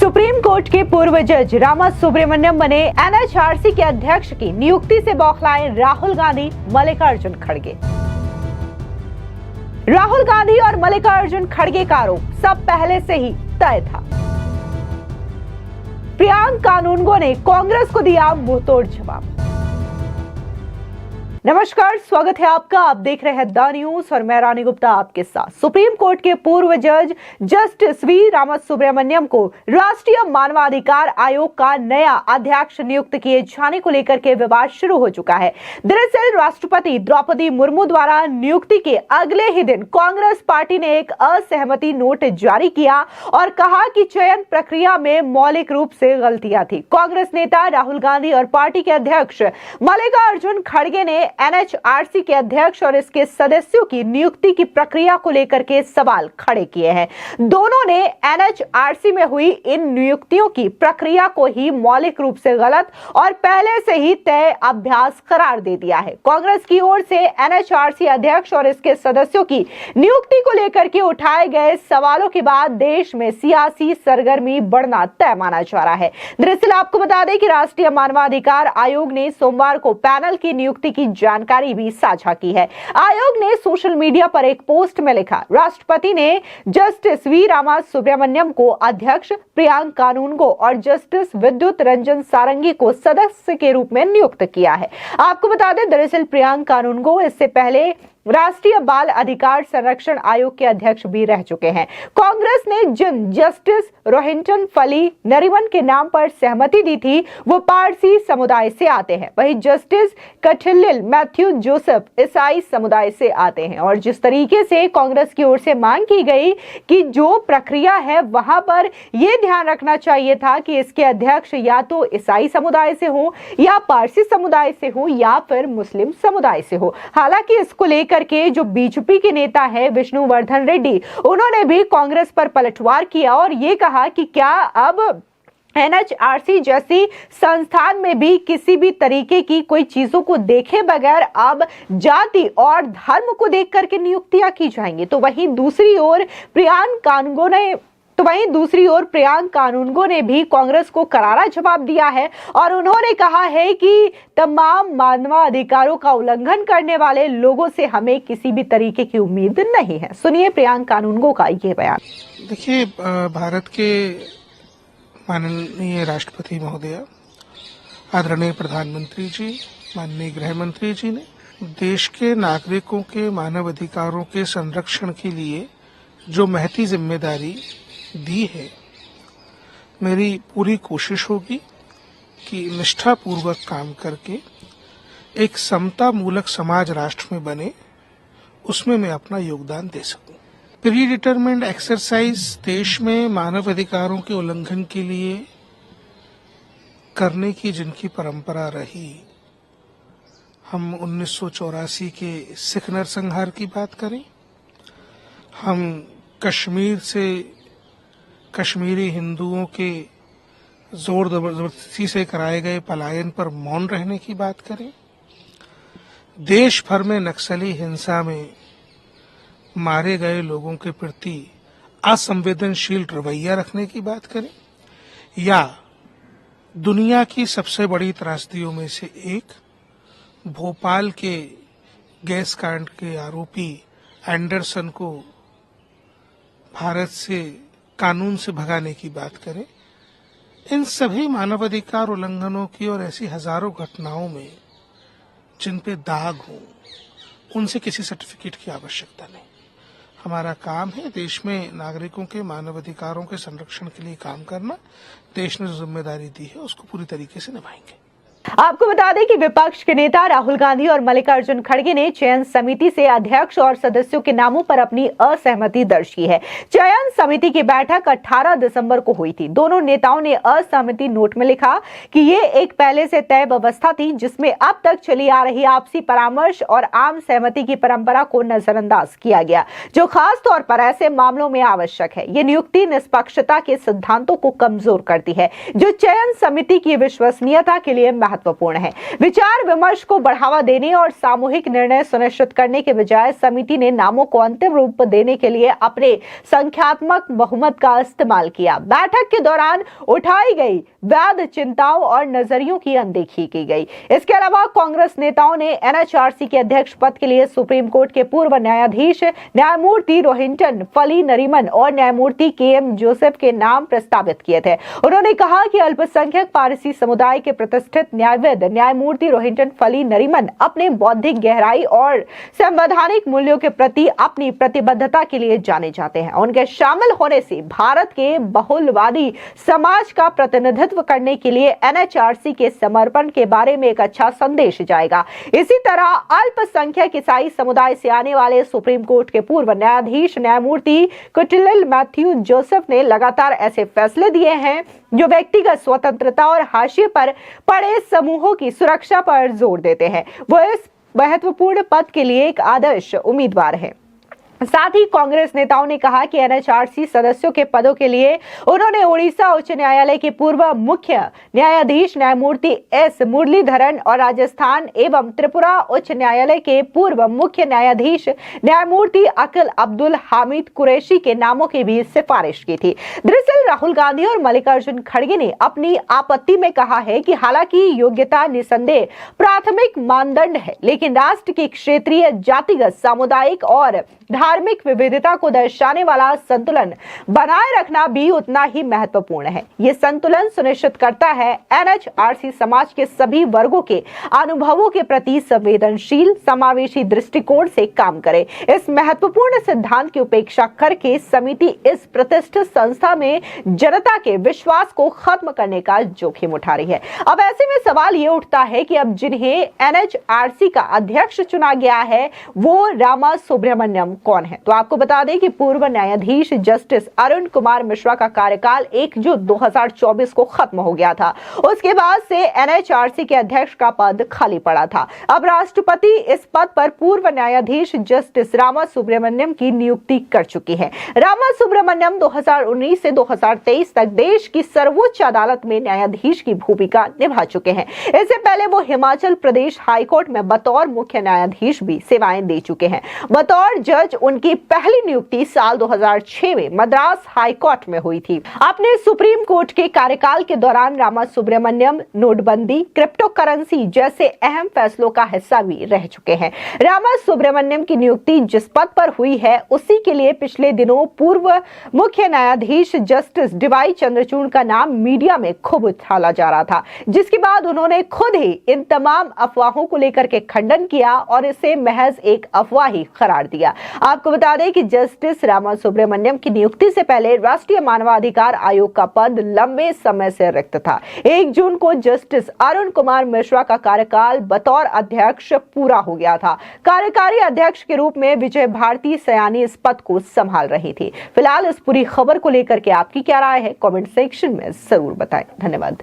Supreme court के पूर्व जज रामा सुब्रमण्यम बने एनएचआरसी के अध्यक्ष की नियुक्ति से बौखलाए राहुल गांधी, मल्लिकार्जुन खड़गे। राहुल गांधी और मल्लिकार्जुन खड़गे का आरोप सब पहले से ही तय था। प्रियंका कानूनगो ने कांग्रेस को दिया मुंहतोड़ जवाब। नमस्कार, स्वागत है आपका। आप देख रहे हैं द न्यूज और मैं रानी गुप्ता आपके साथ। सुप्रीम कोर्ट के पूर्व जज जस्टिस वी रामासुब्रमण्यम को राष्ट्रीय मानवाधिकार आयोग का नया अध्यक्ष नियुक्त किए जाने को लेकर के विवाद शुरू हो चुका है। दरअसल राष्ट्रपति द्रौपदी मुर्मू द्वारा नियुक्ति के अगले ही दिन कांग्रेस पार्टी ने एक असहमति नोट जारी किया और कहा कि चयन प्रक्रिया में मौलिक रूप से गलतियां थी। कांग्रेस नेता राहुल गांधी और पार्टी के अध्यक्ष मल्लिकार्जुन खड़गे ने एनएचआरसी के अध्यक्ष और इसके सदस्यों की नियुक्ति की प्रक्रिया को लेकर के सवाल खड़े किए हैं। दोनों ने एनएचआरसी में हुई इन नियुक्तियों की प्रक्रिया को ही मौलिक रूप से गलत और पहले से ही तय अभ्यास करार दे दिया है। कांग्रेस की ओर से एनएचआरसी अध्यक्ष और इसके सदस्यों की नियुक्ति को लेकर के उठाए गए सवालों के बाद देश में सियासी सरगर्मी बढ़ना तय माना जा रहा है। दरअसल आपको बता दें कि राष्ट्रीय मानवाधिकार आयोग ने सोमवार को पैनल की नियुक्ति की जानकारी भी साझा की है। आयोग ने सोशल मीडिया पर एक पोस्ट में लिखा, राष्ट्रपति ने जस्टिस वी रामासुब्रमण्यम को अध्यक्ष, प्रियंका कानूनगो और जस्टिस विद्युत रंजन सारंगी को सदस्य के रूप में नियुक्त किया है। आपको बता दें, दरअसल प्रियंका कानूनगो इससे पहले राष्ट्रीय बाल अधिकार संरक्षण आयोग के अध्यक्ष भी रह चुके हैं। कांग्रेस ने जिन जस्टिस रोहिंटन फली नरिमन के नाम पर सहमति दी थी वो पारसी समुदाय से आते हैं। वहीं जस्टिस कठिल्लिल मैथ्यू जोसेफ ईसाई समुदाय से आते हैं। और जिस तरीके से कांग्रेस की ओर से मांग की गई कि जो प्रक्रिया है वहां पर यह ध्यान रखना चाहिए था कि इसके अध्यक्ष या तो ईसाई समुदाय से हो या पारसी समुदाय से हो या फिर मुस्लिम समुदाय से हो। हालांकि इसको लेकर के जो बीजेपी के नेता है विष्णुवर्धन रेड्डी, उन्होंने भी कांग्रेस पर पलटवार किया और ये कहा कि क्या अब एनएचआरसी जैसी संस्थान में भी किसी भी तरीके की कोई चीजों को देखे बगैर अब जाति और धर्म को देख करके नियुक्तियां की जाएंगी। तो वहीं दूसरी ओर प्रियंका कानूनगो ने भी कांग्रेस को करारा जवाब दिया है और उन्होंने कहा है कि तमाम मानवाधिकारों का उल्लंघन करने वाले लोगों से हमें किसी भी तरीके की उम्मीद नहीं है। सुनिए प्रियंका कानूनगो का ये बयान। देखिए, भारत के माननीय राष्ट्रपति महोदय, आदरणीय प्रधानमंत्री जी, माननीय गृह मंत्री जी ने देश के नागरिकों के मानव अधिकारों के संरक्षण के लिए जो महती जिम्मेदारी दी है, मेरी पूरी कोशिश होगी कि निष्ठापूर्वक काम करके एक समता मूलक समाज राष्ट्र में बने, उसमें मैं अपना योगदान दे सकूं। प्री डिटरमिन्ड एक्सरसाइज देश में मानव अधिकारों के उल्लंघन के लिए करने की जिनकी परंपरा रही, हम 1984 के सिख नरसंहार की बात करें, हम कश्मीर से कश्मीरी हिंदुओं के जोर जबरदस्ती से कराए गए पलायन पर मौन रहने की बात करें, देश भर में नक्सली हिंसा में मारे गए लोगों के प्रति असंवेदनशील रवैया रखने की बात करें, या दुनिया की सबसे बड़ी त्रासदियों में से एक भोपाल के गैस कांड के आरोपी एंडरसन को भारत से कानून से भगाने की बात करें, इन सभी मानवाधिकार उल्लंघनों की और ऐसी हजारों घटनाओं में जिन पे दाग हो, उनसे किसी सर्टिफिकेट की आवश्यकता नहीं। हमारा काम है देश में नागरिकों के मानवाधिकारों के संरक्षण के लिए काम करना। देश ने जो जिम्मेदारी दी है उसको पूरी तरीके से निभाएंगे। आपको बता दें कि विपक्ष के नेता राहुल गांधी और मल्लिकार्जुन खड़गे ने चयन समिति से अध्यक्ष और सदस्यों के नामों पर अपनी असहमति दर्ज की है। चयन समिति की बैठक 18 दिसंबर को हुई थी। दोनों नेताओं ने असहमति नोट में लिखा कि ये एक पहले से तय व्यवस्था थी जिसमें अब तक चली आ रही आपसी परामर्श और आम सहमति की परंपरा को नजरअंदाज किया गया, जो खास तौर पर ऐसे मामलों में आवश्यक है। ये नियुक्ति निष्पक्षता के सिद्धांतों को कमजोर करती है, जो चयन समिति की विश्वसनीयता के लिए महत्वपूर्ण है। विचार विमर्श को बढ़ावा देने और सामूहिक निर्णय सुनिश्चित करने के बजाय समिति ने नामों को अंतिम रूप देने के लिए अपने संख्यात्मक बहुमत का इस्तेमाल किया। बैठक के दौरान उठाई गई वैध चिंताओं और नजरियों की अनदेखी की गई। इसके अलावा कांग्रेस नेताओं ने एनएचआरसी के अध्यक्ष पद के लिए सुप्रीम कोर्ट के पूर्व न्यायाधीश न्यायमूर्ति रोहिंटन फली नरीमन और न्यायमूर्ति केएम जोसेफ के नाम प्रस्तावित किए थे। उन्होंने कहा कि अल्पसंख्यक पारसी समुदाय के प्रतिष्ठित न्यायविद न्यायमूर्ति रोहिंटन फली नरीमन अपने बौद्धिक गहराई और संवैधानिक मूल्यों के प्रति अपनी प्रतिबद्धता के लिए जाने जाते हैं। उनके शामिल होने से भारत के बहुलवादी समाज का प्रतिनिधित्व करने के लिए एनएचआरसी के समर्पण के बारे में एक अच्छा संदेश जाएगा। इसी तरह अल्पसंख्यक ईसाई समुदाय से आने वाले सुप्रीम कोर्ट के पूर्व न्यायाधीश न्यायमूर्ति कुटिल मैथ्यू जोसेफ ने लगातार ऐसे फैसले दिए हैं जो व्यक्तिगत स्वतंत्रता और हाशिए पर पड़े समूहों की सुरक्षा पर जोर देते हैं। वो इस महत्वपूर्ण पद के लिए एक आदर्श उम्मीदवार है। साथ ही कांग्रेस नेताओं ने कहा कि एनएचआरसी सदस्यों के पदों के लिए उन्होंने ओडिशा उच्च न्यायालय के पूर्व मुख्य न्यायाधीश न्यायमूर्ति एस मुरलीधरन और राजस्थान एवं त्रिपुरा उच्च न्यायालय के पूर्व मुख्य न्यायाधीश न्यायमूर्ति अकिल अब्दुल हामिद कुरैशी के नामों की भी सिफारिश की थी। दरअसल राहुल गांधी और मल्लिकार्जुन खड़गे ने अपनी आपत्ति में कहा है कि हालांकि योग्यता निसंदेह प्राथमिक मानदंड है, लेकिन राष्ट्र की क्षेत्रीय, जातिगत, सामुदायिक और धार्मिक विविधता को दर्शाने वाला संतुलन बनाए रखना भी उतना ही महत्वपूर्ण है। ये संतुलन सुनिश्चित करता है एनएचआरसी समाज के सभी वर्गों के अनुभवों के प्रति संवेदनशील, समावेशी दृष्टिकोण से काम करे। इस महत्वपूर्ण सिद्धांत की उपेक्षा करके समिति इस प्रतिष्ठित संस्था में जनता के विश्वास को खत्म करने का जोखिम उठा रही है। अब ऐसे में सवाल ये उठता है कि अब जिन्हें एनएचआरसी का अध्यक्ष चुना गया है वो रामा सुब्रमण्यम कौन है? तो आपको बता दें कि पूर्व न्यायाधीश जस्टिस अरुण कुमार मिश्रा का कार्यकाल 1 जून 2024 को खत्म हो गया था। उसके बाद से एनएचआरसी के अध्यक्ष का पद खाली पड़ा था। अब राष्ट्रपति इस पद पर पूर्व न्यायाधीश जस्टिस रामा सुब्रमण्यम की नियुक्ति कर चुकी है। रामा सुब्रमण्यम 2019 से 2023 तक देश की सर्वोच्च अदालत में न्यायाधीश की भूमिका निभा चुके हैं। इससे पहले वो हिमाचल प्रदेश हाईकोर्ट में बतौर मुख्य न्यायाधीश भी सेवाएं दे चुके हैं। बतौर जज उनकी पहली नियुक्ति साल 2006 में मद्रास हाईकोर्ट में हुई थी। अपने सुप्रीम कोर्ट के कार्यकाल के दौरान रामा सुब्रमण्यम नोटबंदी, क्रिप्टो करेंसी जैसे अहम फैसलों का हिस्सा भी रह चुके हैं। रामा सुब्रमण्यम की नियुक्ति जिस पद पर हुई है उसी के लिए पिछले दिनों पूर्व मुख्य न्यायाधीश जस्टिस डीवाई चंद्रचूड़ का नाम मीडिया में खूब उछाला जा रहा था, जिसके बाद उन्होंने खुद ही इन तमाम अफवाहों को लेकर के खंडन किया और इसे महज एक अफवाह ही करार दिया। आपको बता दें कि जस्टिस रामा सुब्रमण्यम की नियुक्ति से पहले राष्ट्रीय मानवाधिकार आयोग का पद लंबे समय से रिक्त था। 1 जून को जस्टिस अरुण कुमार मिश्रा का कार्यकाल बतौर अध्यक्ष पूरा हो गया था। कार्यकारी अध्यक्ष के रूप में विजय भारती सयानी इस पद को संभाल रही थी। फिलहाल इस पूरी खबर को लेकर के आपकी क्या राय है, कमेंट सेक्शन में जरूर बताएं। धन्यवाद।